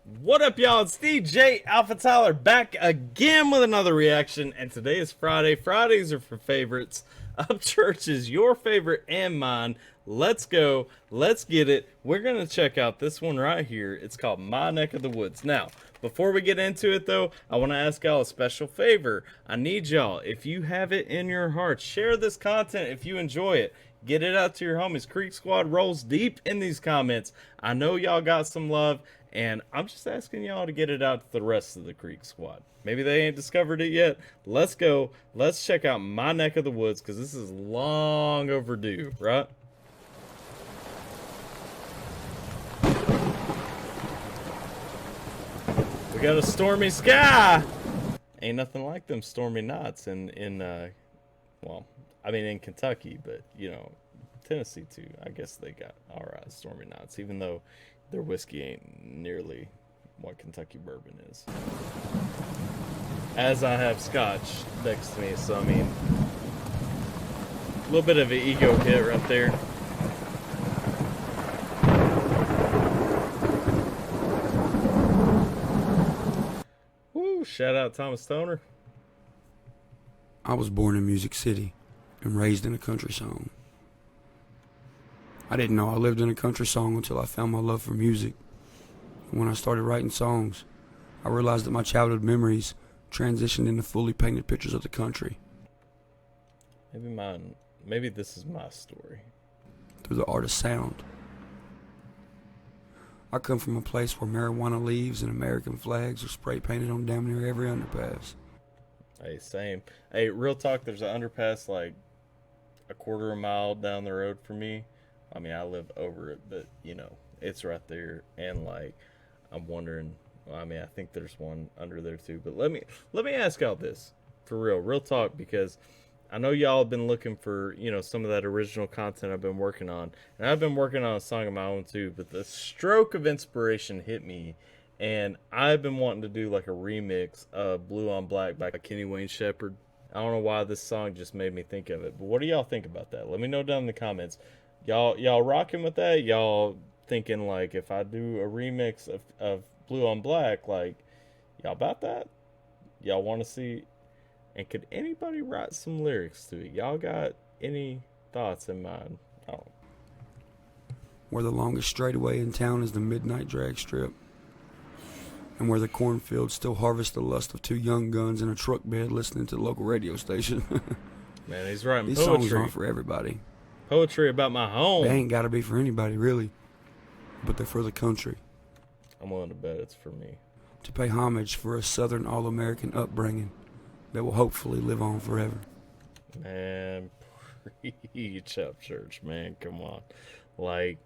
What up, y'all? It's DJ AlphaTyler back again with another reaction, and today is Friday. Fridays are for favorites. Upchurch is your favorite and mine. Let's go. Let's get it. We're going to check out this one right here. It's called My Neck of the Woods. Now, before we get into it, though, I want to ask y'all a special favor. I need y'all, if you have it in your heart, share this content if you enjoy it. Get it out to your homies. Creek Squad rolls deep in these comments. I know y'all got some love, and I'm just asking y'all to get it out to the rest of the Creek Squad. Maybe they ain't discovered it yet. Let's go. Let's check out My Neck of the Woods, because this is long overdue, right? We got a stormy sky. Ain't nothing like them stormy nights well, I mean in Kentucky, but you know, Tennessee too. I guess they got alright stormy nights, even though their whiskey ain't nearly what Kentucky bourbon is. As I have scotch next to me, so I mean, a little bit of an ego hit right there. Woo! Shout out Thomas Toner. I was born in Music City and raised in a country song. I didn't know I lived in a country song until I found my love for music. And when I started writing songs, I realized that my childhood memories transitioned into fully painted pictures of the country. Maybe this is my story. Through the art of sound. I come from a place where marijuana leaves and American flags are spray painted on damn near every underpass. Hey, same. Hey, real talk, there's an underpass like a quarter of a mile down the road from me. I mean, I live over it, but, you know, it's right there. And, like, I'm wondering, well, I mean, I think there's one under there, too. But let me ask y'all this, for real talk, because I know y'all have been looking for, you know, some of that original content I've been working on. And I've been working on a song of my own, too. But the stroke of inspiration hit me. And I've been wanting to do, like, a remix of Blue on Black by Kenny Wayne Shepherd. I don't know why this song just made me think of it. But what do y'all think about that? Let me know down in the comments. Y'all rocking with that? Y'all thinking, like, if I do a remix of Blue on Black, like, y'all about that? Y'all want to see? And could anybody write some lyrics to it? Y'all got any thoughts in mind? Oh. Where the longest straightaway in town is the midnight drag strip. And where the cornfields still harvest the lust of two young guns in a truck bed listening to the local radio station. Man, he's writing These poetry. songs aren't for everybody. Poetry about my home. They ain't got to be for anybody, really. But they're for the country. I'm willing to bet it's for me. To pay homage for a Southern all-American upbringing that will hopefully live on forever. Man, preach Upchurch, man. Come on. Like,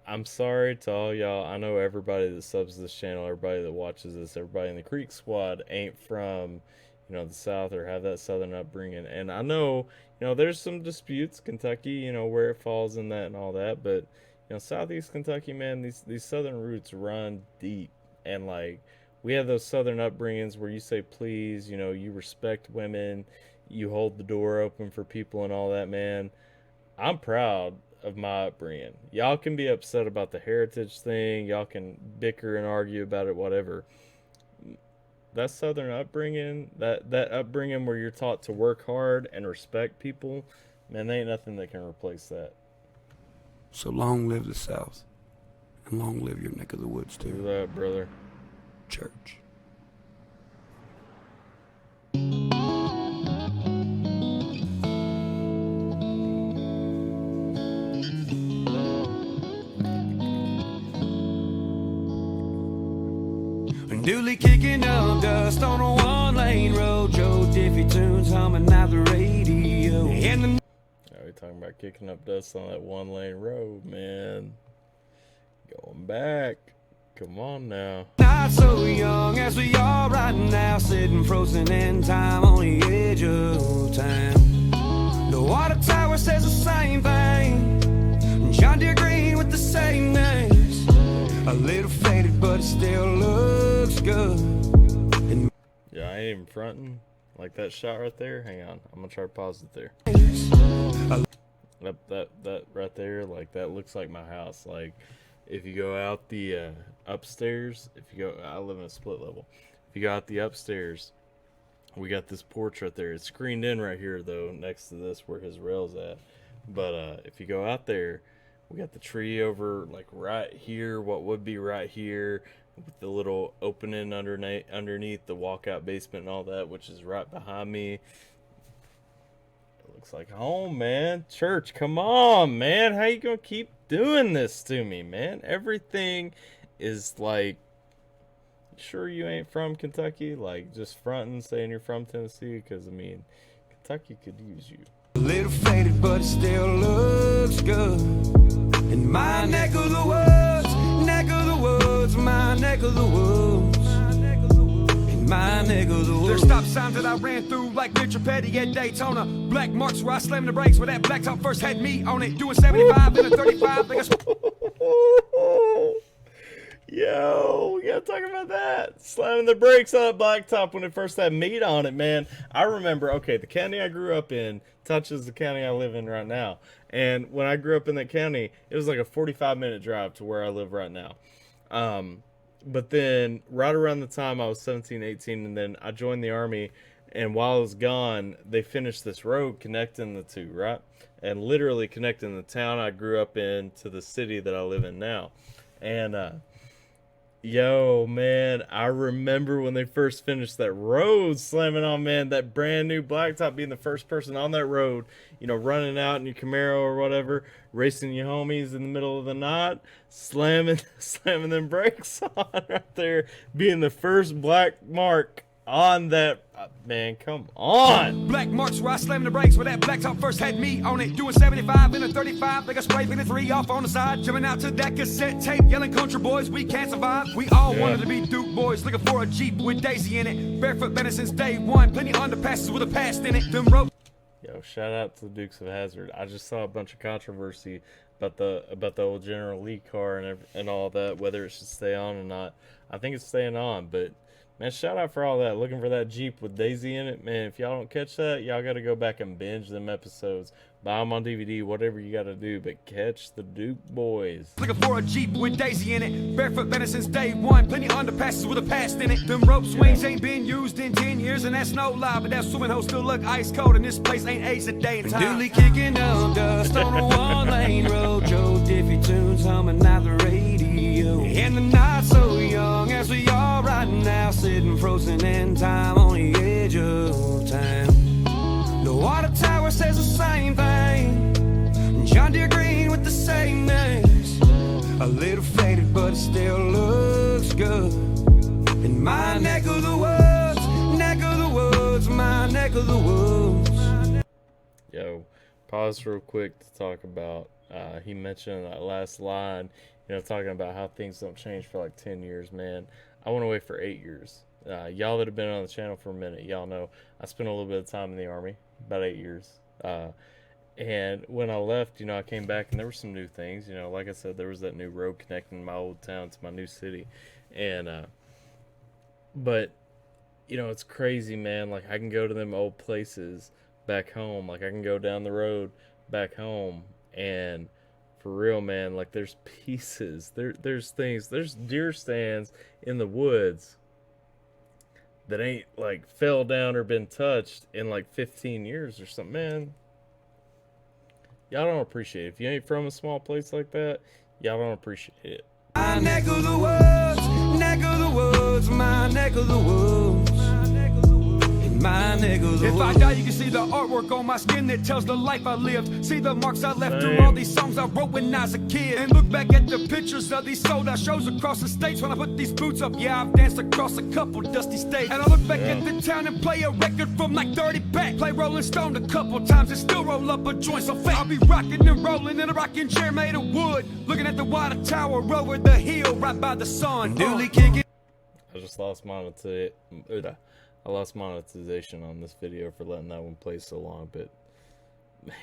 I'm sorry to all y'all. I know everybody that subs to this channel, everybody that watches this, everybody in the Creek Squad ain't from, you know, the South or have that Southern upbringing. And I know, you know, there's some disputes, Kentucky, you know, where it falls in that and all that. But, you know, Southeast Kentucky, man, these Southern roots run deep. And, like, we have those Southern upbringings where you say please, you know, you respect women, you hold the door open for people and all that, man. I'm proud of my upbringing. Y'all can be upset about the heritage thing. Y'all can bicker and argue about it, whatever. That Southern upbringing, that upbringing where you're taught to work hard and respect people, man, there ain't nothing that can replace that. So long live the South, and long live your neck of the woods too. Do that, brother. Church. Newly kicking up dust on a one-lane road, Joe Diffie tunes humming out the radio. Yeah, we talking about kicking up dust on that one-lane road, man. Going back. Come on now. Not so young as we are right now, sitting frozen in time on the edge of town. The water tower says the same thing. John Deere green with the same names. A little faded, but it still looks good. And yeah, I ain't even fronting. Like that shot right there. Hang on, I'm gonna try to pause it there. That right there, like that looks like my house. Like if you go out the upstairs, I live in a split level. If you go out the upstairs, we got this porch right there. It's screened in right here, though, next to this where his rail's at. But if you go out there, we got the tree over, like, right here, what would be right here, with the little opening underneath the walkout basement and all that, which is right behind me. It looks like home, man. Church, come on, man. How you gonna keep doing this to me, man? Everything is like, sure you ain't from Kentucky? Like, just fronting, saying you're from Tennessee, because, I mean, Kentucky could use you. A little faded, but it still looks good. In my neck of the woods, my neck of the woods. In my neck of the woods. There's stop signs that I ran through like Richard Petty at Daytona. Black marks where I slammed the brakes where that blacktop first had me on it. Doing 75 in a 35. Like Yo, we gotta talk about that. Slamming the brakes on that blacktop when it first had meat on it, man. I remember, okay, the county I grew up in touches the county I live in right now. And when I grew up in that county, it was like a 45-minute drive to where I live right now. But then right around the time I was 17, 18, and then I joined the Army, and while I was gone, they finished this road connecting the two, right? And literally connecting the town I grew up in to the city that I live in now. And, yo, man, I remember when they first finished that road slamming on, man, that brand new blacktop, being the first person on that road, you know, running out in your Camaro or whatever, racing your homies in the middle of the night, slamming them brakes on right there, being the first black mark on that. Man, come on. Black marks where I slammed the brakes where that blacktop first had me on it. Doing 75 in a 35. Like a spray painted 3 off on the side. Jumping out to that cassette tape. Yelling country boys, we can't survive. We all wanted to be Duke boys. Looking for a Jeep with Daisy in it. Barefoot been since day one. Plenty of underpasses with a past in it. Them ropes. Yo, shout out to the Dukes of Hazzard. I just saw a bunch of controversy about the old General Lee car and all that, whether it should stay on or not. I think it's staying on, but man, shout out for all that. Looking for that Jeep with Daisy in it. Man, if y'all don't catch that, y'all got to go back and binge them episodes. Buy them on DVD, whatever you got to do, but catch the Duke boys. Looking for a Jeep with Daisy in it. Barefoot been since day one. Plenty of underpasses with a past in it. Them rope swings ain't been used in 10 years, and that's no lie. But that swimming hole still look ice cold, and this place ain't aged a day in time. Duly kicking up dust on a one-lane road. Joe Diffie tunes humming out the radio. In the night so young as we are right now, sitting frozen in time on the edge of town. The water tower says the same thing. John Deere green with the same names. A little faded, but it still looks good. In my neck of the woods, my neck of the woods. Yo, pause real quick to talk about, he mentioned that last line, you know, talking about how things don't change for like 10 years, man. I went away for 8 years. Y'all that have been on the channel for a minute, y'all know I spent a little bit of time in the Army, about 8 years. And when I left, you know, I came back and there were some new things. You know, like I said, there was that new road connecting my old town to my new city. And, but, you know, it's crazy, man. Like, I can go to them old places back home. Like, I can go down the road back home, and for real, man, like, there's pieces. There's things. There's deer stands in the woods that ain't, like, fell down or been touched in, like, 15 years or something. Man, y'all don't appreciate it. If you ain't from a small place like that, y'all don't appreciate it. My neck of the woods, my neck of the woods. My neck of the woods. If I die, you can see the artwork on my skin that tells the life I lived. See the marks I left through all these songs I wrote when I was a kid. And look back at the pictures of these sold out shows across the states. When I put these boots up, yeah, I've danced across a couple dusty states. And I look back at the town and play a record from like 30 back. Play Rolling Stone a couple times and still roll up a joint so fat. I'll be rocking and rolling in a rocking chair made of wood, looking at the water tower over the hill right by the sun. Newly kicking. I just lost monetization on this video for letting that one play so long, but man,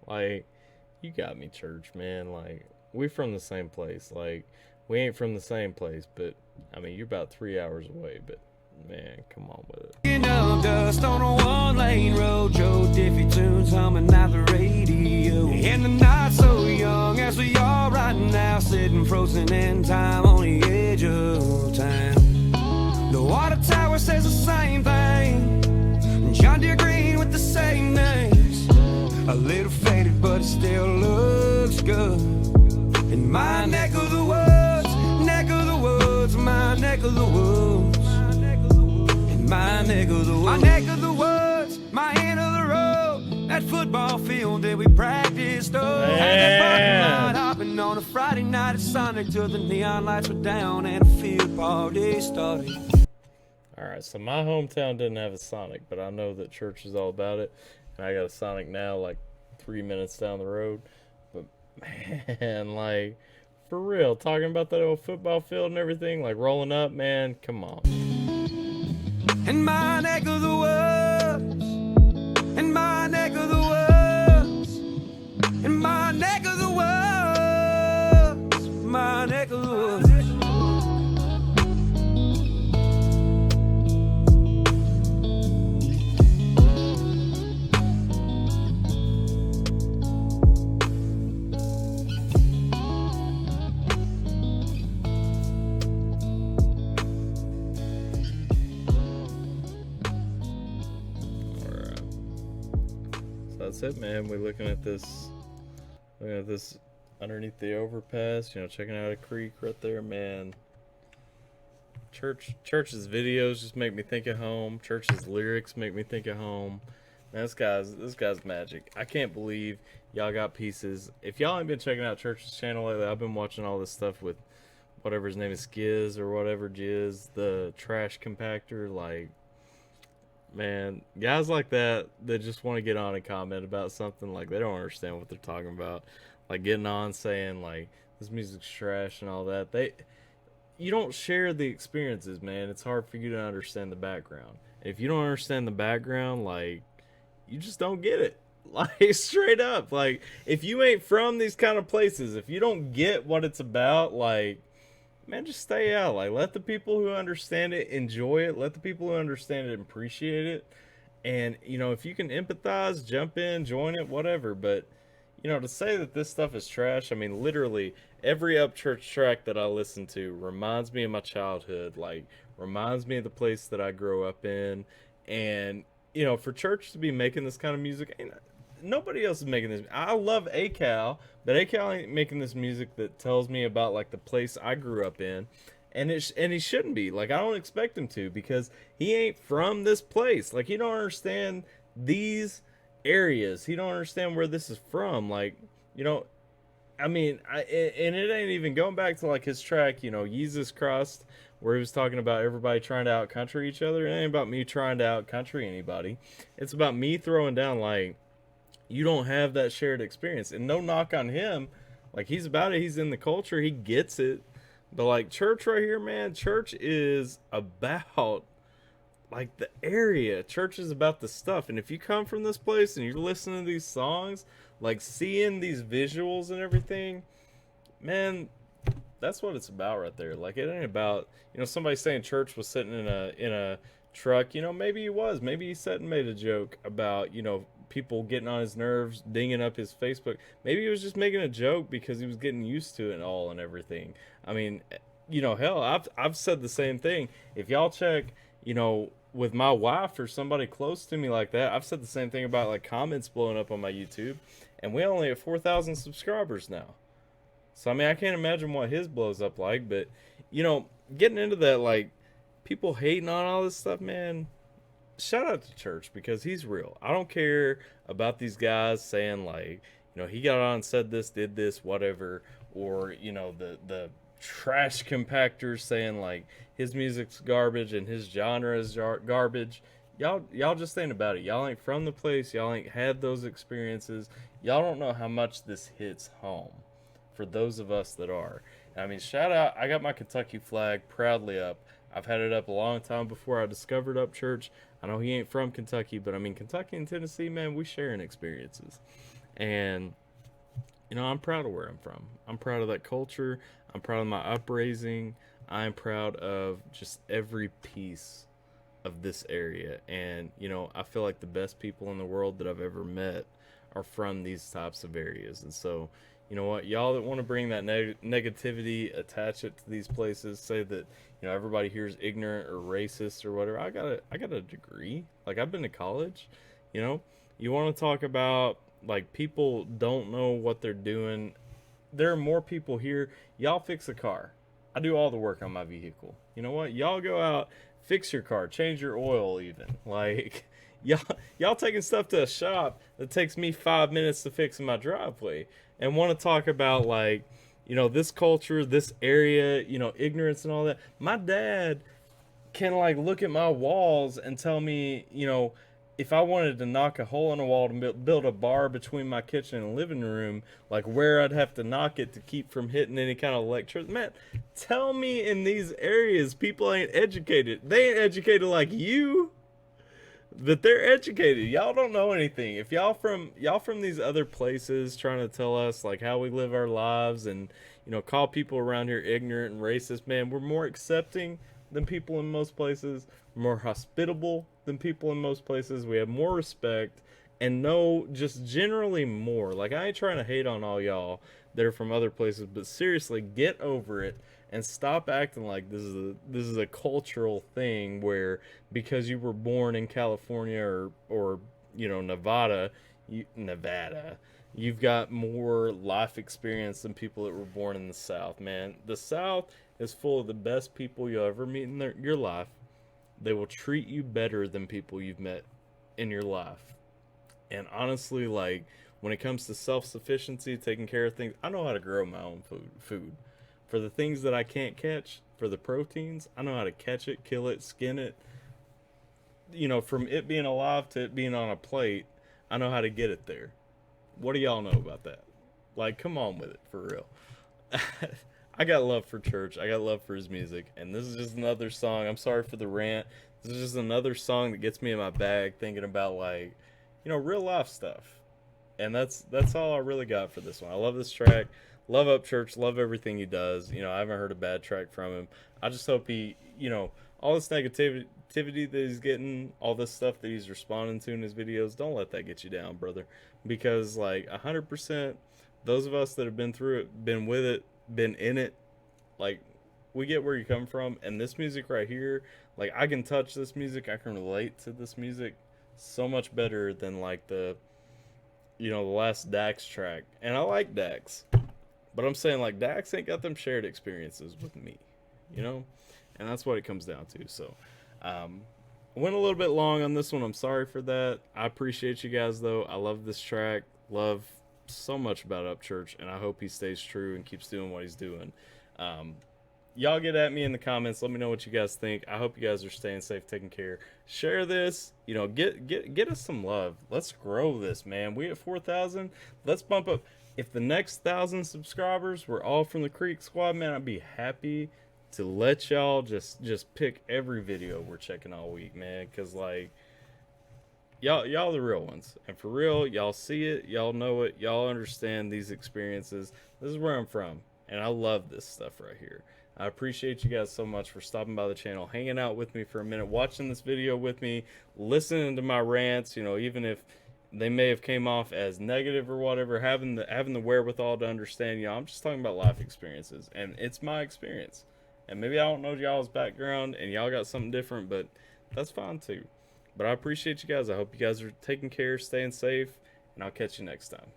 like, you got me, church, man. Like, we from the same place. Like, we ain't from the same place, but I mean, you're about 3 hours away, but Man, come on with it. You know, dust on a one-lane road, Joe Diffie tunes humming out the radio. And the night so young as we are right now, sitting frozen in time on the edge of town. The water tower says the same thing, John Deere green with the same names. A little faded, but it still looks good. In my neck of the woods, neck of the woods, my neck of the woods. My neck of the woods, my neck of the woods, my end of the road. That football field that we practiced on. And that parking lot hopping on a Friday night at Sonic till the neon lights were down and a field party started. Alright, so my hometown didn't have a Sonic, but I know that church is all about it. And I got a Sonic now, like 3 minutes down the road. But man, like, for real, talking about that old football field and everything, like rolling up, man, come on. In my neck of the woods, in my neck of the woods, in my neck of the woods, my neck of the woods. That's it, man. We're looking at this underneath the overpass, you know, checking out a creek right there, man. Church's videos just make me think of home. Church's lyrics make me think of home. Man, this guy's magic. I can't believe y'all got pieces. If y'all ain't been checking out Church's channel lately, I've been watching all this stuff with whatever his name is, Skiz or whatever Jizz, the trash compactor, like, man, guys like that just want to get on and comment about something, like they don't understand what they're talking about, like getting on saying like this music's trash and all that. You don't share the experiences, man. It's hard for you to understand the background. If you don't understand the background, like, you just don't get it. Like, straight up, like, if you ain't from these kind of places, if you don't get what it's about, like, man, just stay out. Like, let the people who understand it enjoy it. Let the people who understand it appreciate it. And, you know, if you can empathize, jump in, join it, whatever. But, you know, to say that this stuff is trash, I mean, literally, every Upchurch track that I listen to reminds me of my childhood. Like, reminds me of the place that I grew up in. And, you know, for Church to be making this kind of music, nobody else is making this. I love ACAL, but ACAL ain't making this music that tells me about like the place I grew up in, and he shouldn't be. Like, I don't expect him to, because he ain't from this place. Like, he don't understand these areas. He don't understand where this is from. Like, you know, I mean, and it ain't even going back to like his track, you know, Jesus Christ, where he was talking about everybody trying to out-country each other. It ain't about me trying to out-country anybody. It's about me throwing down, like, you don't have that shared experience. And no knock on him. Like, he's about it. He's in the culture. He gets it. But, like, Church right here, man, Church is about, like, the area. Church is about the stuff. And if you come from this place and you're listening to these songs, like, seeing these visuals and everything, man, that's what it's about right there. Like, it ain't about, you know, somebody saying Church was sitting in a truck. You know, maybe he was. Maybe he sat and made a joke about, you know, people getting on his nerves, dinging up his Facebook. Maybe he was just making a joke because he was getting used to it all and everything. I mean, you know, hell, I've said the same thing. If y'all check, you know, with my wife or somebody close to me like that, I've said the same thing about like comments blowing up on my YouTube, and we only have 4,000 subscribers now. So I mean, I can't imagine what his blows up like. But, you know, getting into that, like, people hating on all this stuff, man, shout out to Church, because he's real. I don't care about these guys saying, like, you know, he got on and said this, did this, whatever, or, you know, the trash compactors saying, like, his music's garbage and his genre is garbage. Y'all just ain't about it. Y'all ain't from the place. Y'all ain't had those experiences. Y'all don't know how much this hits home for those of us that are. I mean, shout out. I got my Kentucky flag proudly up. I've had it up a long time before I discovered Upchurch. I know he ain't from Kentucky, but I mean, Kentucky and Tennessee, man, we sharing experiences. And, you know, I'm proud of where I'm from. I'm proud of that culture. I'm proud of my upraising. I'm proud of just every piece of this area. And, you know, I feel like the best people in the world that I've ever met are from these types of areas. And so, you know what, y'all that want to bring that negativity, attach it to these places, say that, you know, everybody here is ignorant or racist or whatever. I got a degree. Like, I've been to college. You know, you want to talk about like people don't know what they're doing. There are more people here. Y'all fix a car. I do all the work on my vehicle. You know what? Y'all go out, fix your car, change your oil even. Like, y'all taking stuff to a shop that takes me 5 minutes to fix in my driveway, and want to talk about, like, you know, this culture, this area, you know, ignorance and all that. My dad can, like, look at my walls and tell me, you know, if I wanted to knock a hole in a wall to build a bar between my kitchen and living room, like where I'd have to knock it to keep from hitting any kind of electricity. Man, tell me in these areas people ain't educated. They ain't educated like you, that they're educated. Y'all don't know anything. If y'all from these other places trying to tell us like how we live our lives and, you know, call people around here ignorant and racist, man, we're more accepting than people in most places, more hospitable than people in most places. We have more respect and know just generally more. Like, I ain't trying to hate on all y'all that are from other places, but seriously, get over it and stop acting like this is a cultural thing where because you were born in California or you know, Nevada, you've got more life experience than people that were born in the South. Man, the South is full of the best people you'll ever meet in your life. They will treat you better than people you've met in your life. And honestly, like, when it comes to self-sufficiency, taking care of things, I know how to grow my own food. For the things that I can't catch, for the proteins, I know how to catch it, kill it, skin it. You know, from it being alive to it being on a plate, I know how to get it there. What do y'all know about that? Like, come on with it, for real. I got love for Church. I got love for his music. And this is just another song. I'm sorry for the rant. This is just another song that gets me in my bag thinking about, like, you know, real life stuff. And that's all I really got for this one. I love this track. Love Upchurch. Love everything he does. You know, I haven't heard a bad track from him. I just hope he, you know, all this negativity that he's getting, all this stuff that he's responding to in his videos, don't let that get you down, brother. Because, like, 100%, those of us that have been through it, been with it, been in it, like, we get where you come from. And this music right here, like, I can touch this music, I can relate to this music so much better than, like, the, you know, the last Dax track. And I like Dax, but I'm saying, like, Dax ain't got them shared experiences with me, you know? And that's what it comes down to. So went a little bit long on this one. I'm sorry for that. I appreciate you guys, though. I love this track. Love so much about Upchurch, and I hope he stays true and keeps doing what he's doing. Y'all get at me in the comments. Let me know what you guys think. I hope you guys are staying safe, taking care. Share this. You know, get us some love. Let's grow this, man. We at 4,000. Let's bump up. If the next 1,000 subscribers were all from the Creek Squad, man, I'd be happy to let y'all just pick every video we're checking all week, man. Because, like, y'all the real ones. And for real, y'all see it. Y'all know it. Y'all understand these experiences. This is where I'm from. And I love this stuff right here. I appreciate you guys so much for stopping by the channel, hanging out with me for a minute, watching this video with me, listening to my rants, you know, even if they may have came off as negative or whatever, having the wherewithal to understand, you know, I'm just talking about life experiences, and it's my experience. And maybe I don't know y'all's background and y'all got something different, but that's fine too. But I appreciate you guys. I hope you guys are taking care, staying safe, and I'll catch you next time.